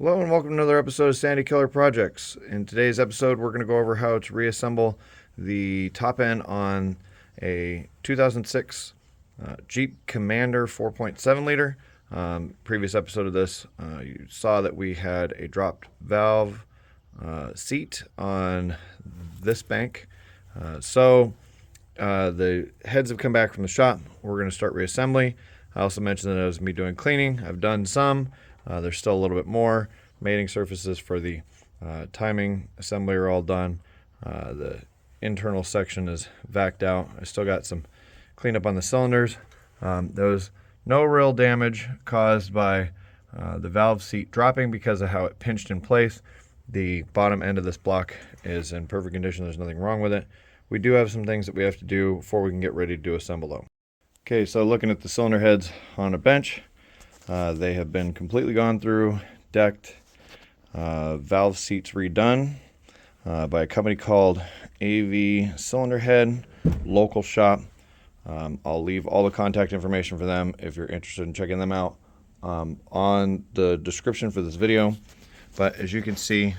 Hello and welcome to another episode of Sandy Killer Projects. In today's episode, we're going to go over how to reassemble the top end on a 2006 Jeep Commander 4.7 liter. Previous episode of this, you saw that we had a dropped valve seat on this bank. The heads have come back from the shop. We're going to start reassembly. I also mentioned that I was going to be doing cleaning. I've done some. There's still a little bit more. Mating surfaces for the timing assembly are all done. The internal section is vacked out. I still got some cleanup on the cylinders. There was no real damage caused by the valve seat dropping because of how it pinched in place. The bottom end of this block is in perfect condition. There's nothing wrong with it. We do have some things that we have to do before we can get ready to assemble though. Okay, so looking at the cylinder heads on a bench, they have been completely gone through, decked, valve seats redone by a company called AV Cylinder Head, local shop. I'll leave all the contact information for them if you're interested in checking them out on the description for this video. But as you can see,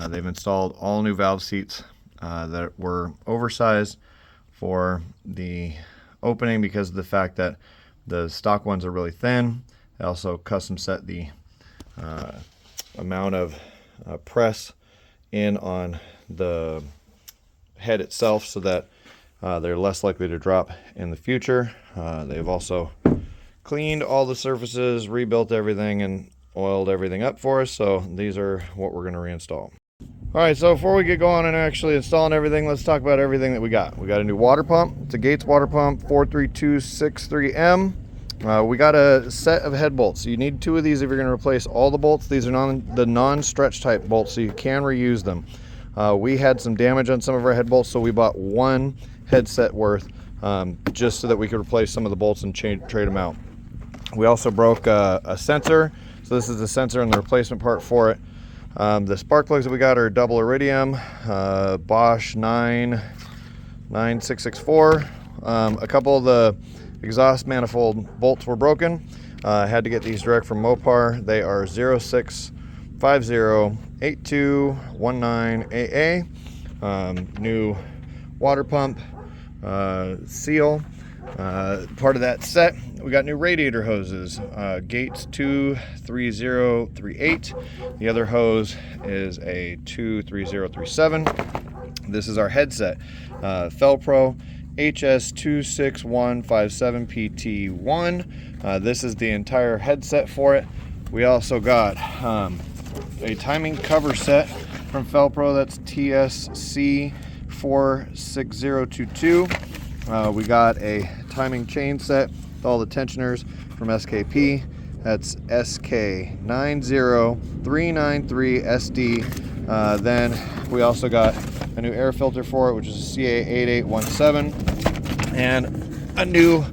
they've installed all new valve seats that were oversized for the opening because of the fact that the stock ones are really thin. They also custom set the amount of press in on the head itself so that they're less likely to drop in the future. They've also cleaned all the surfaces, rebuilt everything, and oiled everything up for us. So these are what we're going to reinstall. All right, so before we get going and actually installing everything, let's talk about everything that we got. We got a new water pump. It's a Gates water pump, 43263M. We got a set of head bolts. You need two of these if you're going to replace all the bolts. These are the non-stretch type bolts, so you can reuse them. We had some damage on some of our head bolts, so we bought one headset worth just so that we could replace some of the bolts and trade them out. We also broke a sensor, so this is the sensor and the replacement part for it. The spark plugs that we got are double iridium, Bosch 9664. A couple of the exhaust manifold bolts were broken. I had to get these direct from Mopar. They are 06508219AA. New water pump seal. Part of that set, we got new radiator hoses, Gates 23038. The other hose is a 23037. This is our headset, Felpro HS26157PT1. This is the entire headset for it. We also got a timing cover set from Felpro. That's TSC46022. We got a timing chain set with all the tensioners from SKP. That's SK90393SD. Then we also got a new air filter for it, which is a CA8817, and a new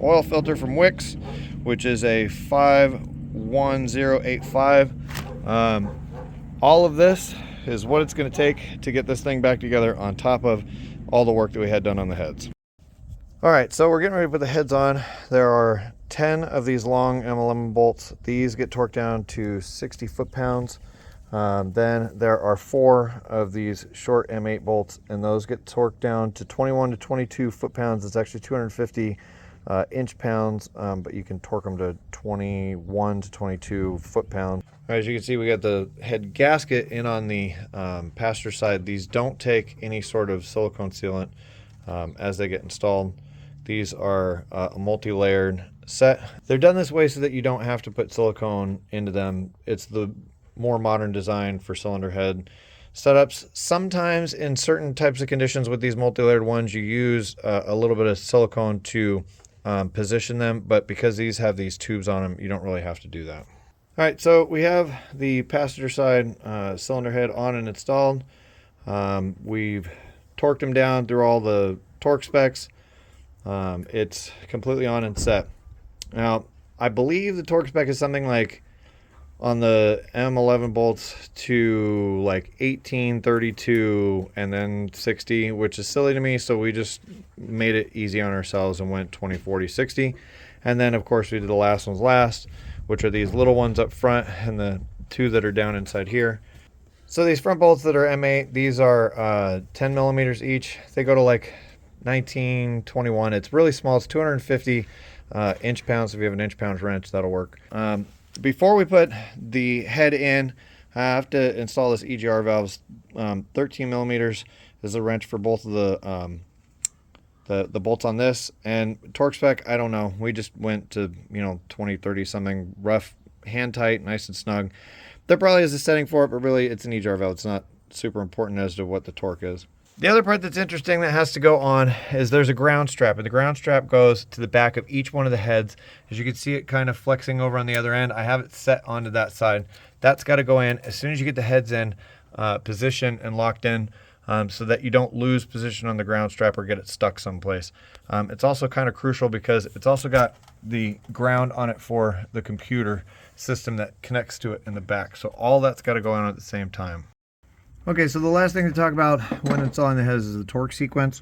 oil filter from Wix, which is a 51085. All of this is what it's going to take to get this thing back together on top of all the work that we had done on the heads. All right, so we're getting ready to put the heads on. There are 10 of these long M11 bolts. These get torqued down to 60 foot-pounds. Then there are 4 of these short M8 bolts, and those get torqued down to 21 to 22 foot-pounds. It's actually 250 inch-pounds, but you can torque them to 21 to 22 foot-pounds. As you can see, we got the head gasket in on the passenger side. These don't take any sort of silicone sealant as they get installed. These are a multi-layered set. They're done this way so that you don't have to put silicone into them. It's the more modern design for cylinder head setups. Sometimes in certain types of conditions with these multi-layered ones, you use a little bit of silicone to position them, but because these have these tubes on them, you don't really have to do that. All right, so we have the passenger side cylinder head on and installed. We've torqued them down through all the torque specs. It's completely on and set. Now, I believe the torque spec is something like on the M11 bolts to like 1832 and then 60, which is silly to me, so we just made it easy on ourselves and went 20, 40, 60. And then of course we did the last ones last. which are these little ones up front and the two that are down inside here. So these front bolts that are M8, these are 10 millimeters each. They go to like 19, 21. It's really small. It's 250 inch pounds. If you have an inch pound wrench, that'll work. Before we put the head in, I have to install this EGR valves. 13 millimeters is the wrench for both of the bolts on this. And torque spec, I don't know. We just went to 20, 30 something, rough, hand tight, nice and snug. There probably is a setting for it, but really it's an EGR valve. It's not super important as to what the torque is. The other part that's interesting that has to go on is there's a ground strap, and the ground strap goes to the back of each one of the heads. As you can see it kind of flexing over on the other end, I have it set onto that side. That's got to go in as soon as you get the heads in position and locked in, so that you don't lose position on the ground strap or get it stuck someplace. It's also kind of crucial because it's also got the ground on it for the computer system that connects to it in the back. So all that's got to go on at the same time. Okay, so the last thing to talk about when it's on the heads is the torque sequence.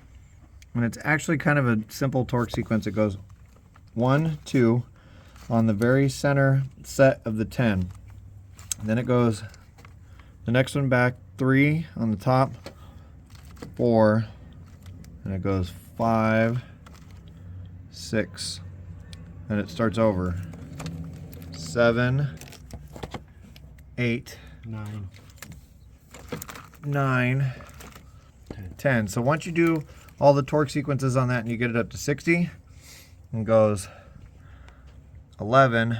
And it's actually kind of a simple torque sequence. It goes 1, 2 on the very center set of the 10. Then it goes the next one back, 3 on the top, 4, and it goes 5, 6, and it starts over. 7, 8, 9, 10. So once you do all the torque sequences on that and you get it up to 60, it goes 11,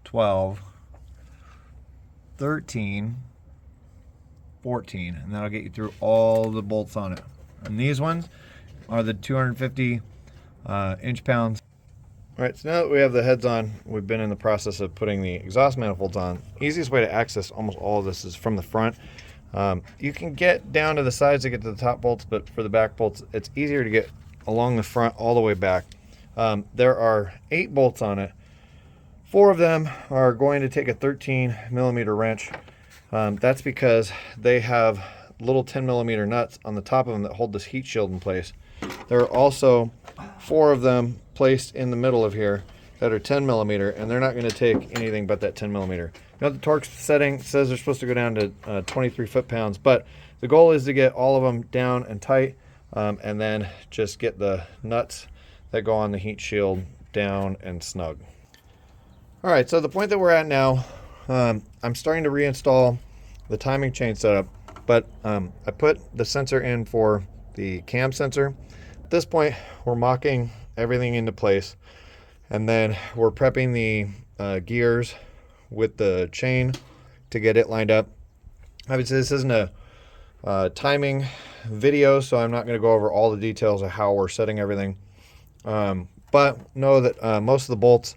12, 13, 14, and that'll get you through all the bolts on it. And these ones are the 250 inch pounds. All right, so now that we have the heads on, we've been in the process of putting the exhaust manifolds on. Easiest way to access almost all of this is from the front. You can get down to the sides to get to the top bolts, but for the back bolts, it's easier to get along the front all the way back. There are 8 bolts on it. 4 of them are going to take a 13 millimeter wrench. That's because they have little 10 millimeter nuts on the top of them that hold this heat shield in place. There are also 4 of them placed in the middle of here that are 10 millimeter, and they're not going to take anything but that 10 millimeter. The torque setting says they're supposed to go down to 23 foot-pounds, but the goal is to get all of them down and tight, and then just get the nuts that go on the heat shield down and snug. All right, so the point that we're at now, I'm starting to reinstall the timing chain setup, but I put the sensor in for the cam sensor. At this point, we're mocking everything into place, and then we're prepping the gears with the chain to get it lined up. Obviously, this isn't a timing video, so I'm not going to go over all the details of how we're setting everything. But know that most of the bolts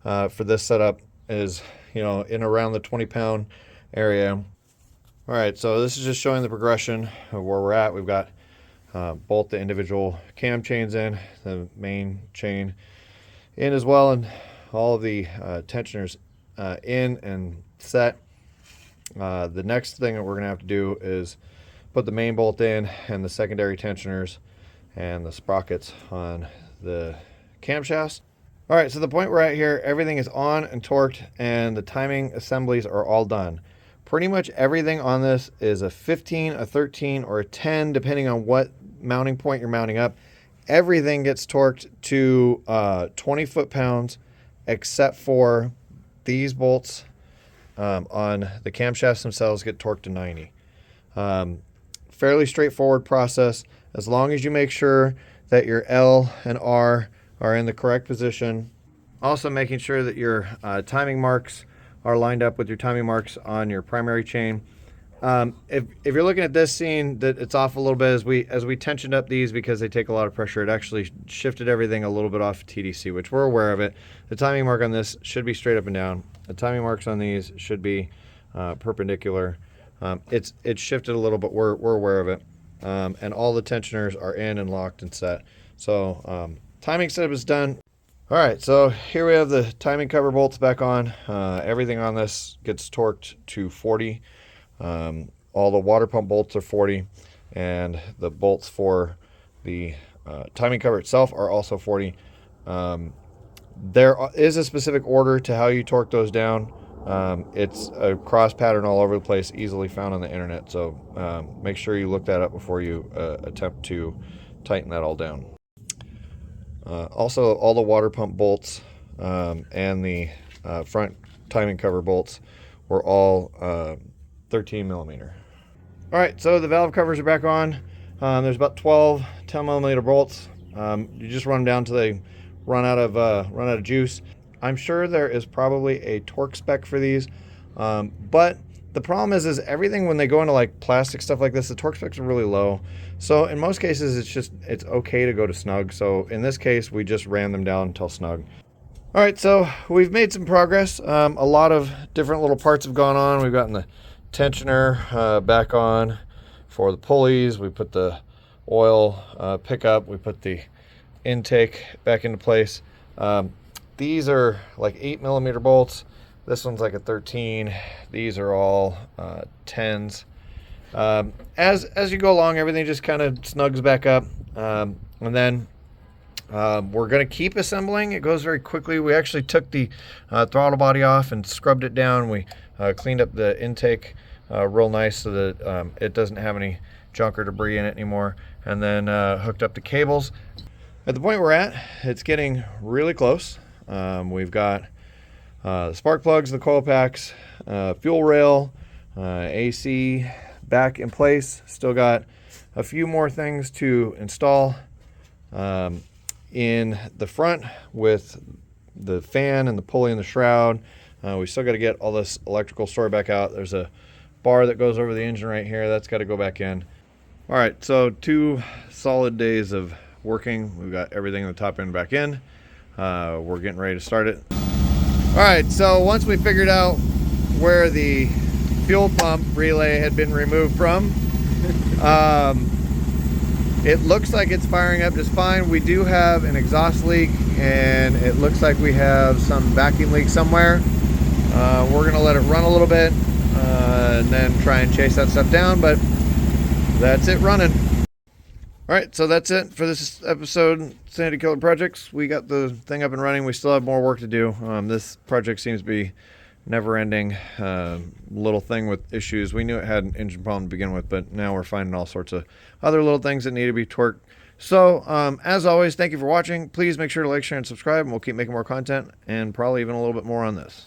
for this setup is, in around the 20-pound area. All right, so this is just showing the progression of where we're at. We've got both the individual cam chains in, the main chain in as well, and all of the tensioners in and set. The next thing that we're going to have to do is put the main bolt in and the secondary tensioners and the sprockets on the camshafts. All right, so the point we're at here, everything is on and torqued, and the timing assemblies are all done. Pretty much everything on this is a 15, a 13, or a 10, depending on what mounting point you're mounting up. Everything gets torqued to 20 foot-pounds, except for these bolts on the camshafts themselves get torqued to 90. Fairly straightforward process, as long as you make sure that your L and R are in the correct position. Also making sure that your timing marks are lined up with your timing marks on your primary chain. If you're looking at this, seeing that it's off a little bit as we tensioned up these because they take a lot of pressure, it actually shifted everything a little bit off TDC, which we're aware of it. The timing mark on this should be straight up and down. The timing marks on these should be perpendicular. It's shifted a little, but we're aware of it. And all the tensioners are in and locked and set. So timing setup is done. All right, so here we have the timing cover bolts back on. Everything on this gets torqued to 40. All the water pump bolts are 40, and the bolts for the timing cover itself are also 40. There is a specific order to how you torque those down. It's a cross pattern all over the place, easily found on the internet. So make sure you look that up before you attempt to tighten that all down. Also, all the water pump bolts and the front timing cover bolts were all 13 millimeter. All right, so the valve covers are back on. There's about 12 10 millimeter bolts. You just run them down till they run out of juice. I'm sure there is probably a torque spec for these, but the problem is everything, when they go into like plastic stuff like this, the torque specs are really low. So in most cases, it's okay to go to snug. So in this case, we just ran them down until snug. All right, so we've made some progress. A lot of different little parts have gone on. We've gotten the tensioner back on for the pulleys. We put the oil pickup. We put the intake back into place. These are like 8 millimeter bolts. This one's like a 13. These are all 10s. As you go along, everything just kind of snugs back up. And then we're going to keep assembling. It goes very quickly. We actually took the throttle body off and scrubbed it down. We cleaned up the intake real nice so that it doesn't have any junk or debris in it anymore. And then hooked up the cables. At the point we're at, it's getting really close. We've got the spark plugs, the coil packs, fuel rail, AC back in place. Still got a few more things to install in the front with the fan and the pulley and the shroud. We still got to get all this electrical stored back out. There's a bar that goes over the engine right here. That's got to go back in. All right, so 2 solid days of working. We've got everything in the top end back in. We're getting ready to start it. All right, so once we figured out where the fuel pump relay had been removed from, it looks like it's firing up just fine. We do have an exhaust leak, and it looks like we have some vacuum leak somewhere. We're gonna let it run a little bit and then try and chase that stuff down, but that's it running. All right, so that's it for this episode, Sanity Killer Projects. We got the thing up and running. We still have more work to do. This project seems to be never-ending little thing with issues. We knew it had an engine problem to begin with, but now we're finding all sorts of other little things that need to be torqued. So, as always, thank you for watching. Please make sure to like, share, and subscribe, and we'll keep making more content, and probably even a little bit more on this.